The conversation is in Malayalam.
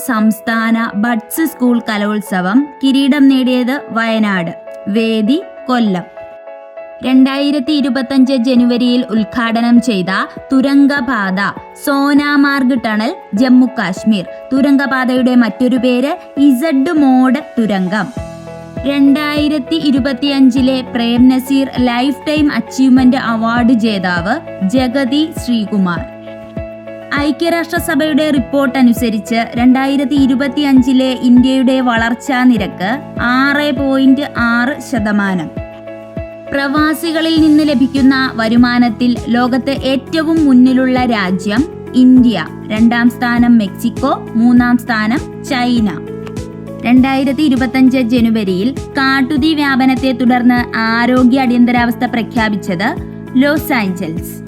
സംസ്ഥാന ബഡ്സ് സ്കൂൾ കലോത്സവം കിരീടം നേടിയത് വയനാട്. വേദി കൊല്ലം. 2025 ജനുവരിയിൽ ഉദ്ഘാടനം ചെയ്ത തുരങ്കപാത സോനാമാർഗ് ടണൽ ജമ്മു കാശ്മീർ. തുരങ്കപാതയുടെ മറ്റൊരു പേര് ഇസഡ് മോഡ് തുരങ്കം. 2025 Prem Nazir life time achievement award ജേതാവ് ജഗതി ശ്രീകുമാർ. ഐക്യരാഷ്ട്രസഭയുടെ റിപ്പോർട്ട് അനുസരിച്ച് 2025 ഇന്ത്യയുടെ വളർച്ചാ നിരക്ക് 6.6%. പ്രവാസികളിൽ നിന്ന് ലഭിക്കുന്ന വരുമാനത്തിൽ ലോകത്ത് ഏറ്റവും മുന്നിലുള്ള രാജ്യം ഇന്ത്യ. 2ാം സ്ഥാനം മെക്സിക്കോ, 3ാം സ്ഥാനം ചൈന. 2025 ജനുവരിയിൽ കാട്ടുതീ വ്യാപനത്തെ തുടർന്ന് ആരോഗ്യ അടിയന്തരാവസ്ഥ പ്രഖ്യാപിച്ചത് ലോസ് ആഞ്ചൽസ്.